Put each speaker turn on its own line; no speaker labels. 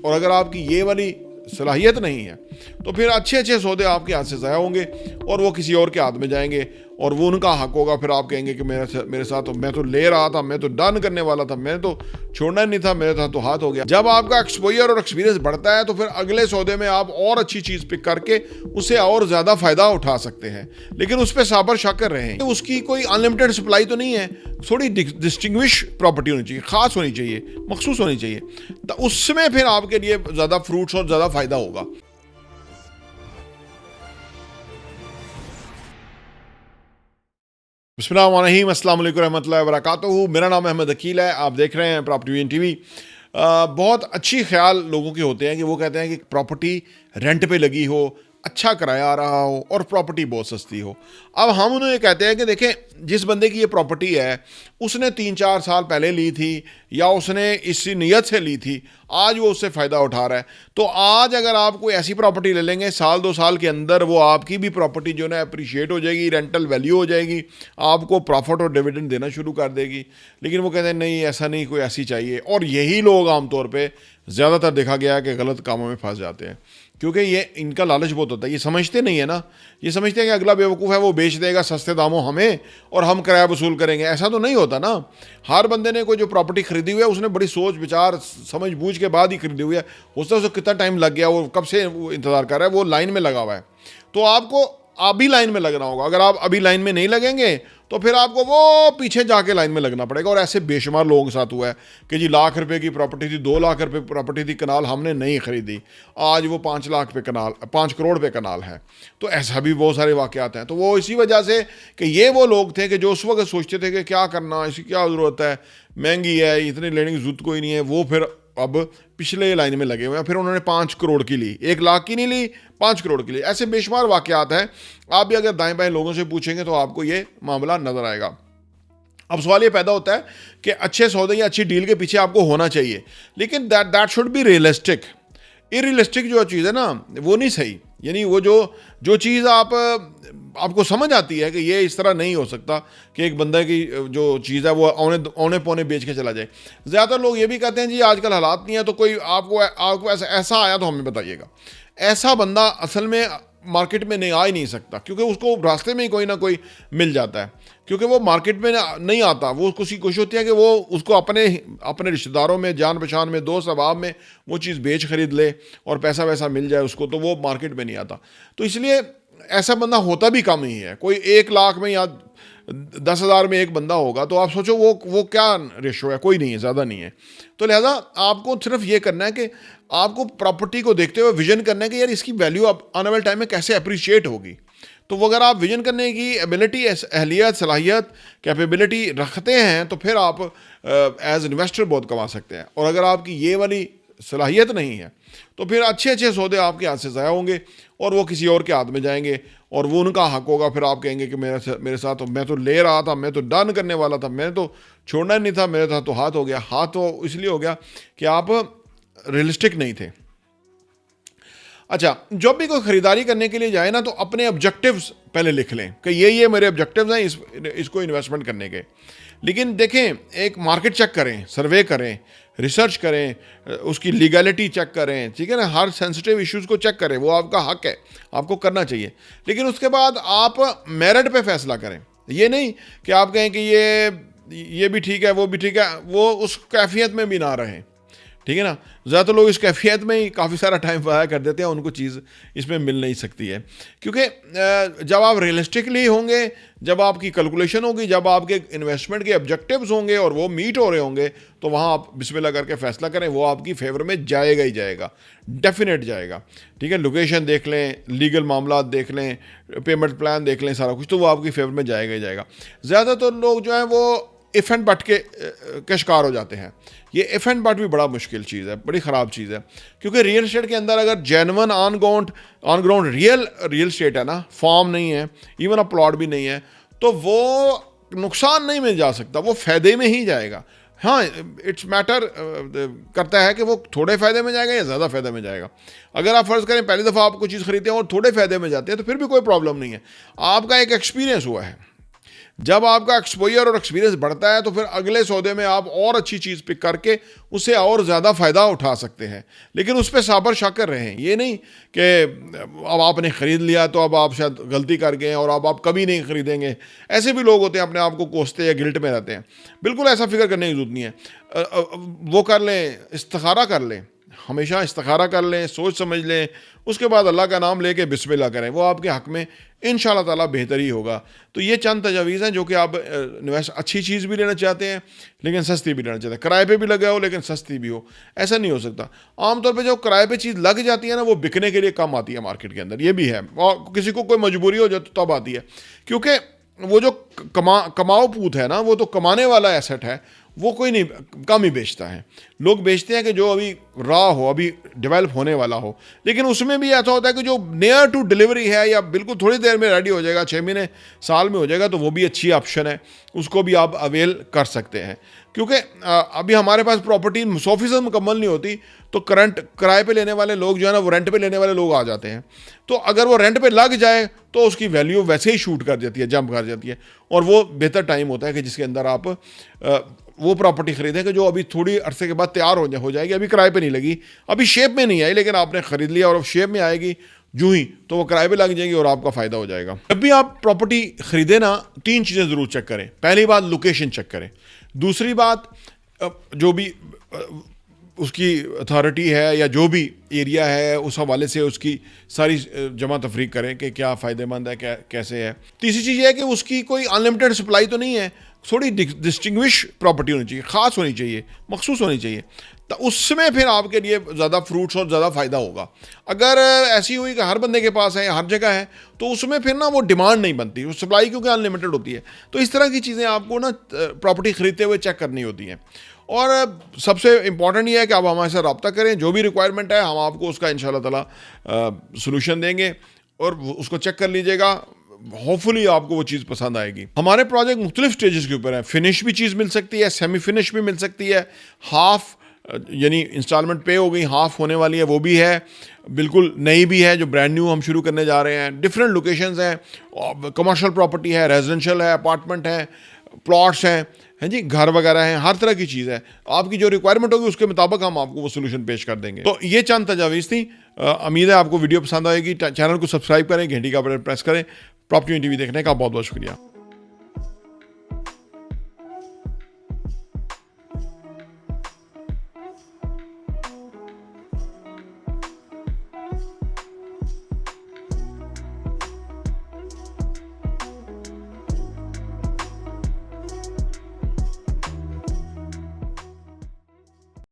और अगर आपकी ये वाली सलाहियत नहीं है तो फिर अच्छे अच्छे सौदे आपके हाथ से ज़ाया होंगे और वो किसी और के हाथ में जाएंगे और वो उनका हक होगा। फिर आप कहेंगे कि मेरे साथ तो मैं तो ले रहा था, मैं तो डन करने वाला था, मैं तो छोड़ना नहीं था, मेरे साथ तो हाथ हो गया। जब आपका एक्सपोजर और एक्सपीरियंस बढ़ता है तो फिर अगले सौदे में आप और अच्छी चीज़ पिक करके उससे और ज़्यादा फ़ायदा उठा सकते हैं, लेकिन उस पर साबर शाकर रहें। उसकी कोई अनलिमिटेड सप्लाई तो नहीं है, थोड़ी डिस्टिंग्विश प्रॉपर्टी होनी चाहिए, ख़ास होनी चाहिए, मखसूस होनी चाहिए, तो उसमें फिर आपके लिए ज़्यादा फ्रूट्स और ज़्यादा फ़ायदा होगा। बिस्मिल्लाहिर्रहमानिर्रहीम, अस्सलाम वालेकुम रहमतुल्लाहि व बरकातुहू। मेरा नाम अहमद अकील है, आप देख रहे हैं प्रॉपर्टी वीएन टीवी। बहुत अच्छी ख्याल लोगों के होते हैं कि वो कहते हैं कि प्रॉपर्टी रेंट पे लगी हो, अच्छा किराया आ रहा हो और प्रॉपर्टी बहुत सस्ती हो। अब हम उन्हें कहते हैं कि देखें, जिस बंदे की ये प्रॉपर्टी है उसने 3-4 साल पहले ली थी या उसने इसी नीयत से ली थी, आज वो उससे फ़ायदा उठा रहा है। तो आज अगर आप कोई ऐसी प्रॉपर्टी ले लेंगे, 1-2 साल के अंदर वो आपकी भी प्रॉपर्टी जो है अप्रिशिएट हो जाएगी, रेंटल वैल्यू हो जाएगी, आपको प्रॉफिट और डिविडेंड देना शुरू कर देगी। लेकिन वो कहते हैं नहीं, ऐसा नहीं, कोई ऐसी चाहिए। और यही लोग आमतौर पर ज़्यादातर देखा गया है कि गलत कामों में फंस जाते हैं, क्योंकि ये इनका लालच बहुत होता है। ये समझते नहीं है ना, ये समझते हैं कि अगला बेवकूफ़ है, वो बेच देगा सस्ते दामों हमें और हम किराया वसूल करेंगे। ऐसा तो नहीं होता ना। हर बंदे ने कोई जो प्रॉपर्टी खरीदी हुई है उसने बड़ी सोच विचार समझ बूझ के बाद ही खरीदी हुई है। उससे उसको कितना टाइम लग गया, वो कब से वो इंतज़ार कर रहा है, वो लाइन में लगा हुआ है। तो आपको अभी लाइन में लगना होगा। अगर आप अभी लाइन में नहीं लगेंगे तो फिर आपको वो पीछे जाके लाइन में लगना पड़ेगा। और ऐसे बेशुमार लोगों के साथ हुआ है कि जी लाख रुपए की प्रॉपर्टी थी, 2 लाख रुपए प्रॉपर्टी थी, कनाल हमने नहीं खरीदी, आज वो 5 लाख पे कनाल, 5 करोड़ पे कनाल है। तो ऐसा भी बहुत सारे वाक़यात हैं। तो वो इसी वजह से कि ये वो लोग थे कि जो उस वक्त सोचते थे कि क्या करना, इसकी क्या ज़रूरत है, महंगी है, इतनी लेने की ज़रूरत कोई नहीं है, वो फिर अब पिछले लाइन में लगे हुए हैं। फिर उन्होंने 5 करोड़ की ली, 1 लाख की नहीं ली, 5 करोड़ की ली। ऐसे बेशुमार वाक़यात हैं। आप भी अगर दाएं बाएं लोगों से पूछेंगे तो आपको ये मामला नज़र आएगा। अब सवाल ये पैदा होता है कि अच्छे सौदे या अच्छी डील के पीछे आपको होना चाहिए, लेकिन दैट शुड बी रियलिस्टिक। इरियलिस्टिक जो चीज़ है ना, वो नहीं सही। यानी वो जो चीज़ आपको समझ आती है कि ये इस तरह नहीं हो सकता कि एक बंदा की जो चीज़ है वो औने पौने बेच के चला जाए। ज़्यादातर लोग ये भी कहते हैं जी आजकल हालात नहीं है, तो कोई आपको ऐसा आया तो हमें बताइएगा। ऐसा बंदा असल में मार्केट में नहीं आ ही नहीं सकता, क्योंकि उसको रास्ते में ही कोई ना कोई मिल जाता है, क्योंकि वो मार्केट में नहीं आता। वो उसकी कोशिश होती है कि वो उसको अपने रिश्तेदारों में, जान पहचान में, दोस्त अहबाब में वो चीज़ बेच खरीद ले और पैसा वैसा मिल जाए उसको, तो वो मार्केट में नहीं आता। तो इसलिए ऐसा बंदा होता भी कम ही है। कोई 1 लाख में या 10,000 में एक बंदा होगा, तो आप सोचो वो क्या रेशो है, कोई नहीं है, ज़्यादा नहीं है। तो लिहाजा आपको सिर्फ ये करना है कि आपको प्रॉपर्टी को देखते हुए विजन करना है कि यार इसकी वैल्यू अब आने वाले टाइम में कैसे अप्रिशिएट होगी। तो वो अगर आप विजन करने की एबिलिटी, अहलियत, सलाहियत, कैपेबिलिटी रखते हैं तो फिर आप एज इन्वेस्टर बहुत कमा सकते हैं। और अगर आपकी ये वाली सलाहियत नहीं है तो फिर अच्छे अच्छे सौदे आपके हाथ से ज़ाया होंगे और वो किसी और के हाथ में जाएंगे और वो उनका हक होगा। फिर आप कहेंगे कि मेरे साथ तो मैं तो ले रहा था, मैं तो डन करने वाला था, मैं तो छोड़ना नहीं था, मेरे साथ तो हाथ हो गया। हाथ तो इसलिए हो गया कि आप रियलिस्टिक नहीं थे। अच्छा, जब भी कोई ख़रीदारी करने के लिए जाए ना, तो अपने ऑब्जेक्टिव्स पहले लिख लें कि ये मेरे ऑब्जेक्टिव्स हैं इसको इन्वेस्टमेंट करने के। लेकिन देखें, एक मार्केट चेक करें, सर्वे करें, रिसर्च करें, उसकी लीगलिटी चेक करें, ठीक है ना। हर सेंसिटिव इश्यूज़ को चेक करें, वो आपका हक है, आपको करना चाहिए। लेकिन उसके बाद आप मेरिट पे फैसला करें। ये नहीं कि आप कहें कि ये भी ठीक है, वो भी ठीक है, वो उस कैफियत में भी ना रहें, ठीक है ना। ज़्यादातर लोग इस कैफियत में ही काफ़ी सारा टाइम ज़ाया कर देते हैं, उनको चीज़ इसमें मिल नहीं सकती है। क्योंकि जब आप रियलिस्टिकली होंगे, जब आपकी कैलकुलेशन होगी, जब आपके इन्वेस्टमेंट के ऑब्जेक्टिव्स होंगे और वो मीट हो रहे होंगे, तो वहाँ आप बिस्मिल्लाह करके फ़ैसला करें, वो आपकी फेवर में जाएगा ही जाएगा, डेफिनेट जाएगा, ठीक है। लोकेशन देख लें, लीगल मामला देख लें, पेमेंट प्लान देख लें, सारा कुछ, तो वो आपकी फेवर में जाएगा ही जाएगा। ज़्यादातर लोग जो हैं वो इफ़ एंड बट के शिकार हो जाते हैं। ये इफ़ एंड बट भी बड़ा मुश्किल चीज़ है, बड़ी ख़राब चीज़ है। क्योंकि रियल एस्टेट के अंदर अगर genuine on ground real estate है ना, फॉर्म नहीं है, इवन अ प्लॉट भी नहीं है, तो वो नुकसान नहीं में जा सकता, वो फ़ायदे में ही जाएगा। हाँ, इट्स मैटर करता है कि वो थोड़े फ़ायदे में जाएगा या ज़्यादा फ़ायदे में जाएगा। अगर आप फ़र्ज़ करें पहली दफ़ा आप कोई चीज़ खरीदते हैं और थोड़े फ़ायदे में जाते हैं, तो फिर भी कोई प्रॉब्लम नहीं है, आपका एक एक्सपीरियंस हुआ है। जब आपका एक्सपोजर और एक्सपीरियंस बढ़ता है तो फिर अगले सौदे में आप और अच्छी चीज़ पिक करके उससे और ज़्यादा फ़ायदा उठा सकते हैं, लेकिन उस पर साबर शाकर रहें। ये नहीं कि अब आपने ख़रीद लिया तो अब आप शायद गलती कर गए और अब आप कभी नहीं ख़रीदेंगे। ऐसे भी लोग होते हैं अपने आप को कोसते या गिल्ट में रहते हैं। बिल्कुल ऐसा फिक्र करने की ज़रूरत नहीं है। वो कर लें, इस्तिखारा कर लें, हमेशा इस्तिखारा कर लें, सोच समझ लें, उसके बाद अल्लाह का नाम लेके बिस्मिल्लाह करें, वो आपके हक़ में इंशाअल्लाह ताला बेहतर ही होगा। तो ये चंद तजावीज़ हैं जो कि आप अच्छी चीज़ भी लेना चाहते हैं लेकिन सस्ती भी लेना चाहते हैं, किराए पे भी लगा हो लेकिन सस्ती भी हो, ऐसा नहीं हो सकता। आमतौर पे जो किराए पे चीज़ लग जाती है ना, वो बिकने के लिए कम आती है मार्केट के अंदर, ये भी है। और किसी को कोई मजबूरी हो जाए तो तब आती है, क्योंकि वो जो कमाओ पूत है ना, वो तो कमाने वाला एसेट है, वो कोई नहीं, कम ही बेचता है। लोग बेचते हैं कि जो अभी रॉ हो, अभी डेवलप होने वाला हो, लेकिन उसमें भी ऐसा होता है कि जो नियर टू डिलीवरी है या बिल्कुल थोड़ी देर में रेडी हो जाएगा, 6 महीने साल में हो जाएगा, तो वो भी अच्छी ऑप्शन है, उसको भी आप अवेल कर सकते हैं। क्योंकि अभी हमारे पास प्रॉपर्टी 100% मुकम्मल नहीं होती, तो करंट किराए पे लेने वाले लोग जो है ना, वो रेंट पे लेने वाले लोग आ जाते हैं। तो अगर वो रेंट पे लग जाए तो उसकी वैल्यू वैसे ही शूट कर जाती है, जंप कर जाती है, और वो बेहतर टाइम होता है कि जिसके अंदर आप वो प्रॉपर्टी खरीदें कि जो अभी थोड़ी अरसे के बाद तैयार हो जाएगी, अभी किराए पे नहीं लगी, अभी शेप में नहीं आई, लेकिन आपने ख़रीद लिया और अब शेप में आएगी जूँ ही, तो वो किराए पे लग जाएगी और आपका फ़ायदा हो जाएगा। जब भी आप प्रॉपर्टी ख़रीदें ना, 3 चीज़ें ज़रूर चेक करें। पहली बात, लोकेशन चेक करें। दूसरी बात, जो भी उसकी अथॉरिटी है या जो भी एरिया है, उस हवाले से उसकी सारी जमा तफरीक करें कि क्या फ़ायदेमंद है, क्या कैसे है। तीसरी चीज़ है कि उसकी कोई अनलिमिटेड सप्लाई तो नहीं है, थोड़ी डिस्टिंग्विश प्रॉपर्टी होनी चाहिए, ख़ास होनी चाहिए, मखसूस होनी चाहिए, तो उसमें फिर आपके लिए ज़्यादा फ्रूट्स और ज़्यादा फ़ायदा होगा। अगर ऐसी हुई कि हर बंदे के पास है, हर जगह है, तो उसमें फिर ना वो डिमांड नहीं बनती, वो सप्लाई क्योंकि अनलिमिटेड होती है। तो इस तरह की चीज़ें आपको ना प्रॉपर्टी ख़रीदते हुए चेक करनी होती हैं। और सबसे इम्पॉर्टेंट ये है कि आप हमारे साथ रब्ता करें, जो भी रिक्वायरमेंट है हम आपको उसका इंशाल्लाह ताला सॉल्यूशन देंगे, और उसको चेक कर लीजिएगा। होपफुली आपको वो चीज़ पसंद आएगी। हमारे प्रोजेक्ट मुख्तलिफ स्टेजेस के ऊपर है, फिनिश भी चीज़ मिल सकती है, सेमी फिनिश भी मिल सकती है, हाफ यानी इंस्टॉलमेंट पे हो गई, हाफ होने वाली है, वो भी है, बिल्कुल नई भी है जो ब्रांड न्यू हम शुरू करने जा रहे हैं। डिफरेंट लोकेशंस हैं, कमर्शियल प्रॉपर्टी है, रेजिडेंशियल है, अपार्टमेंट है, प्लॉट्स हैं, हैं जी, घर वगैरह हैं, हर तरह की चीज़ है। आपकी जो रिक्वायरमेंट होगी उसके मुताबिक हम आपको वो सोल्यूशन पेश कर देंगे। तो ये चंद तजावीज़ थी। उम्मीद है आपको वीडियो पसंद आएगी। चैनल को सब्सक्राइब करें, घंटी का बटन प्रेस करें। प्रॉपर्टी टीवी देखने का बहुत बहुत शुक्रिया।